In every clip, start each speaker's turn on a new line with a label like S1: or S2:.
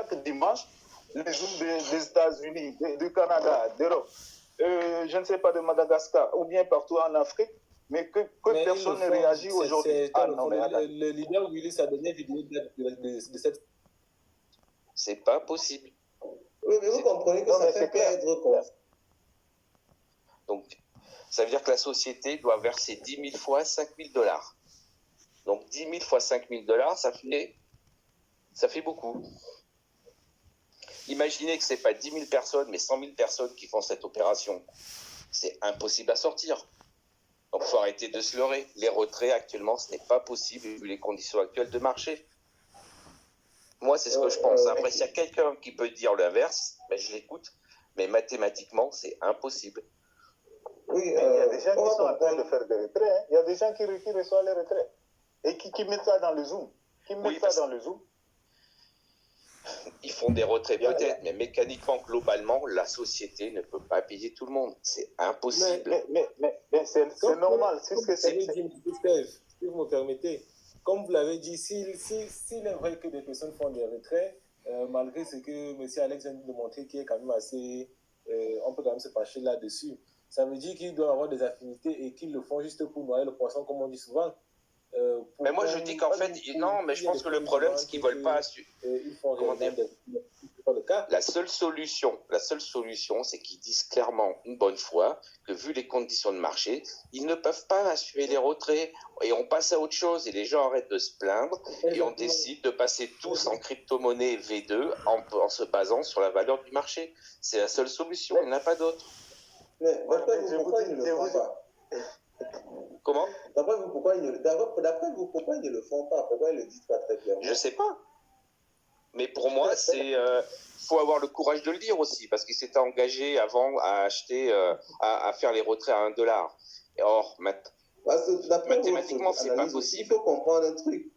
S1: chaque dimanche, les Zooms des États-Unis, du Canada, d'Europe, je ne sais pas, de Madagascar, ou bien partout en Afrique, mais que personne ne réagit aujourd'hui.
S2: Le leader Willy, sa dernière vidéo de cette...
S3: C'est pas possible.
S4: Oui, mais vous comprenez que ça fait perdre confiance.
S3: Donc, ça veut dire que la société doit verser 10 000 fois 5 000 $. Donc, 10 000 fois 5 000 $, ça fait beaucoup. Imaginez que ce n'est pas 10 000 personnes, mais 100 000 personnes qui font cette opération. C'est impossible à sortir. Donc, il faut arrêter de se leurrer. Les retraits, actuellement, ce n'est pas possible vu les conditions actuelles de marché. Moi, c'est ce que je pense. Après, s'il y a quelqu'un qui peut dire l'inverse, ben, je l'écoute. Mais mathématiquement, c'est impossible.
S1: Oui, il y a des gens qui sont en train de faire des retraits. Hein. Il y a des gens qui reçoivent les retraits. Et qui mettent ça dans le Zoom.
S3: Ils font des retraits peut-être, mais mécaniquement, globalement, la société ne peut pas payer tout le monde. C'est impossible.
S1: Mais c'est normal.
S2: Si vous me permettez, comme vous l'avez dit, s'il est vrai que des personnes font des retraits, malgré ce que M. Alex vient de montrer, qui est quand même assez... on peut quand même se pencher là-dessus. Ça veut dire qu'ils doivent avoir des affinités et qu'ils le font juste pour noyer le poisson, comme on dit souvent.
S3: Mais moi, je dis qu'en fait, non, mais je pense que le problème, c'est qu'ils ne veulent pas assumer. La seule solution, c'est qu'ils disent clairement, une bonne fois, que vu les conditions de marché, ils ne peuvent pas assumer les retraits. Et on passe à autre chose, et les gens arrêtent de se plaindre, et on décide de passer tous en crypto-monnaie V2 en se basant sur la valeur du marché. C'est la seule solution, il n'y en a pas d'autre.
S4: Mais d'après vous, pourquoi ils ne le font pas?
S3: Comment?
S4: D'après vous, pourquoi ils ne le font pas? Pourquoi ils ne le disent pas très clairement?
S3: Je ne sais pas. Mais pour moi, faut avoir le courage de le dire aussi, parce qu'ils s'étaient engagés avant à acheter, à faire les retraits à $1. Or, mathématiquement, c'est pas possible.
S4: Il faut comprendre un truc.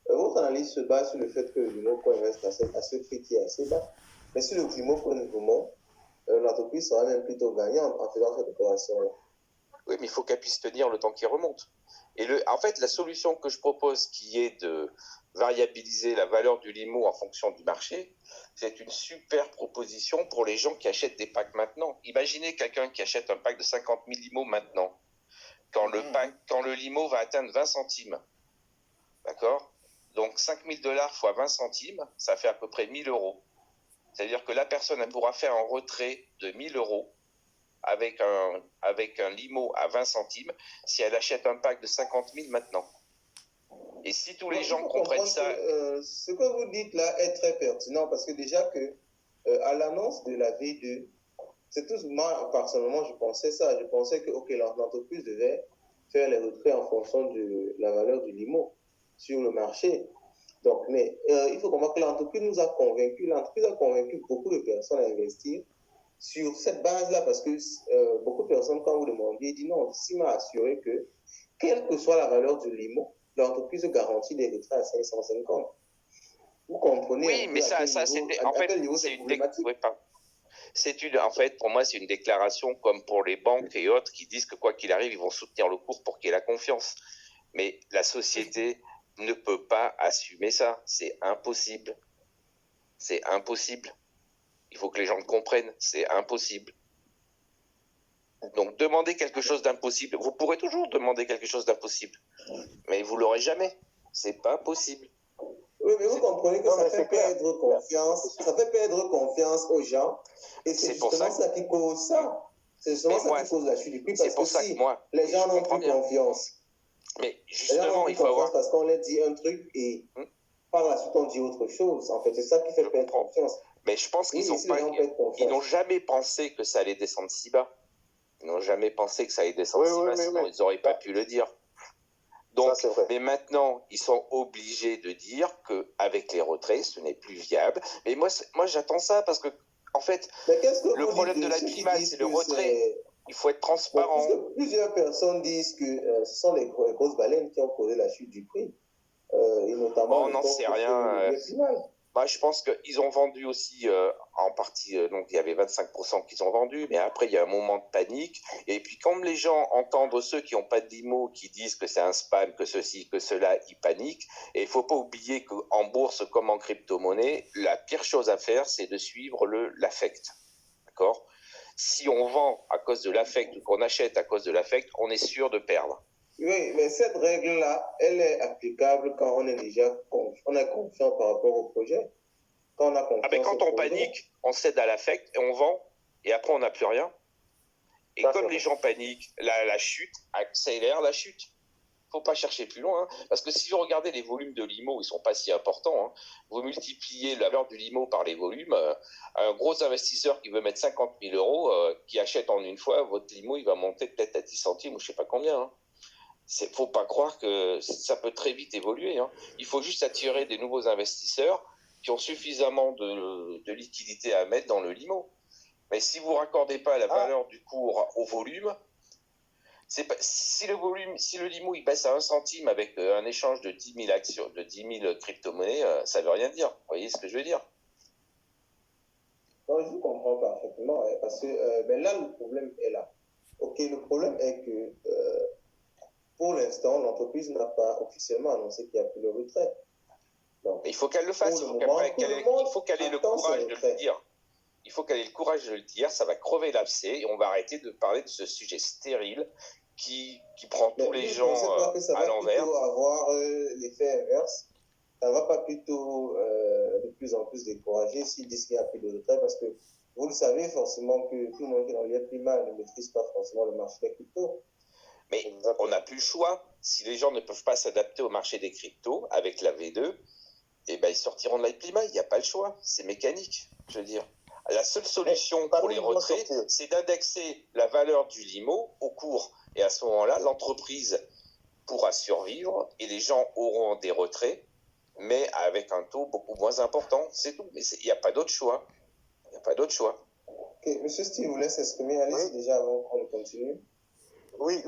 S4: Votre analyse se base sur le fait que le Limocoin reste à ce prix qui est assez bas. Mais si le Limocoin remonte, l'entreprise sera même plutôt gagnante en faisant cette opération-là.
S3: Oui, mais il faut qu'elle puisse tenir le temps qu'il remonte. Et en fait, la solution que je propose, qui est de variabiliser la valeur du limo en fonction du marché, c'est une super proposition pour les gens qui achètent des packs maintenant. Imaginez quelqu'un qui achète un pack de 50 000 limos maintenant, quand le limo va atteindre 20 centimes. D'accord? Donc 5 000 $ fois 20 centimes, ça fait à peu près 1 000 €. C'est-à-dire que la personne, elle pourra faire un retrait de 1 000 € avec un limo à 20 centimes si elle achète un pack de 50 000 maintenant. Et si tous les gens comprennent ça...
S4: ce que vous dites là est très pertinent parce que déjà que à l'annonce de la V2, c'est tout moi personnellement je pensais ça. Je pensais que l'entreprise devait faire les retraits en fonction de la valeur du limo sur le marché. Donc, mais il faut comprendre que l'entreprise a convaincu beaucoup de personnes à investir sur cette base-là, parce que beaucoup de personnes, quand vous demandiez, disent non, si m'a assuré que, quelle que soit la valeur du limo, l'entreprise garantit des retraits à 550. Vous comprenez?
S3: Oui, mais ça c'était, en fait, en fait, pour moi, c'est une déclaration comme pour les banques et autres qui disent que quoi qu'il arrive, ils vont soutenir le cours pour qu'il y ait la confiance. Mais la société ne peut pas assumer ça. C'est impossible. C'est impossible. Il faut que les gens le comprennent. C'est impossible. Donc, demandez quelque chose d'impossible. Vous pourrez toujours demander quelque chose d'impossible. Mais vous ne l'aurez jamais. C'est pas possible.
S4: Oui, mais vous comprenez que ça fait perdre confiance. Ça fait perdre confiance aux gens. Et c'est justement ça qui cause ça. C'est justement ça qui cause la chute du prix. Parce que si les gens n'ont plus confiance.
S3: Mais justement, il faut avoir...
S4: Parce qu'on leur dit un truc et par la suite on dit autre chose. En fait, c'est ça qui fait perdre confiance.
S3: Mais je pense qu'ils n'ont jamais pensé que ça allait descendre si bas. Ils n'ont jamais pensé que ça allait descendre si bas, sinon ils n'auraient pas pu le dire. Donc, mais maintenant, ils sont obligés de dire qu'avec les retraits, ce n'est plus viable. Mais moi j'attends ça parce que, en fait, le problème de la climat, c'est le retrait. Il faut être transparent.
S4: Parce que plusieurs personnes disent que ce sont les grosses baleines qui ont causé la chute du prix. Et notamment,
S3: on n'en sait rien. Bah, je pense qu'ils ont vendu aussi en partie, donc il y avait 25% qu'ils ont vendu, mais après il y a un moment de panique. Et puis comme les gens entendent ceux qui n'ont pas de limo, qui disent que c'est un spam, que ceci, que cela, ils paniquent. Et il ne faut pas oublier qu'en bourse comme en crypto-monnaie, la pire chose à faire, c'est de suivre l'affect. D'accord ? Si on vend à cause de l'affect ou qu'on achète à cause de l'affect, on est sûr de perdre.
S4: Oui, mais cette règle-là, elle est applicable quand on est déjà on est confiant par rapport au projet. Quand on a confiance
S3: quand on panique, on cède à l'affect et on vend, et après on n'a plus rien. Et comme les gens paniquent, la chute accélère la chute. Il ne faut pas chercher plus loin, hein, parce que si vous regardez les volumes de limo, ils ne sont pas si importants. Hein. Vous multipliez la valeur du limo par les volumes. Un gros investisseur qui veut mettre 50 000 euros, qui achète en une fois, votre limo, il va monter peut-être à 10 centimes ou je ne sais pas combien. Hein. Il ne faut pas croire que ça peut très vite évoluer. Hein. Il faut juste attirer des nouveaux investisseurs qui ont suffisamment de liquidités à mettre dans le limo. Mais si vous ne raccordez pas la valeur du cours au volume, si le limo il baisse à 1 centime avec un échange de 10 000 actions, de 10 000 crypto-monnaies, ça ne veut rien dire. Vous voyez ce que je veux dire?
S4: Non, je comprends parfaitement, parce que ben là, le problème est là. Ok, le problème est que pour l'instant, l'entreprise n'a pas officiellement annoncé qu'il n'y a plus de retrait.
S3: Donc, mais il faut qu'elle le fasse, il faut qu'elle ait le courage de le dire. Il faut qu'elle ait le courage de le dire, ça va crever l'abcès et on va arrêter de parler de ce sujet stérile qui prend tous les gens à l'envers.
S4: Ça va avoir l'effet inverse. Ça ne va pas plutôt de plus en plus décourager s'ils disent qu'il n'y a plus de retrait, parce que vous le savez forcément que tout le monde qui est dans le primaire ne maîtrise pas forcément le marché des cryptos.
S3: Mais on n'a plus le choix. Si les gens ne peuvent pas s'adapter au marché des cryptos avec la V2, eh ben, ils sortiront de l'IPLIMA. Il n'y a pas le choix. C'est mécanique, je veux dire. La seule solution pour les retraits, c'est d'indexer la valeur du limo au cours. Et à ce moment-là, l'entreprise pourra survivre et les gens auront des retraits, mais avec un taux beaucoup moins important. C'est tout. Mais il n'y a pas d'autre choix. Il n'y a pas d'autre choix.
S4: Ok, Monsieur Steve, vous laisse s'exprimer. Allez-y déjà avant qu'on continue.
S1: Oui,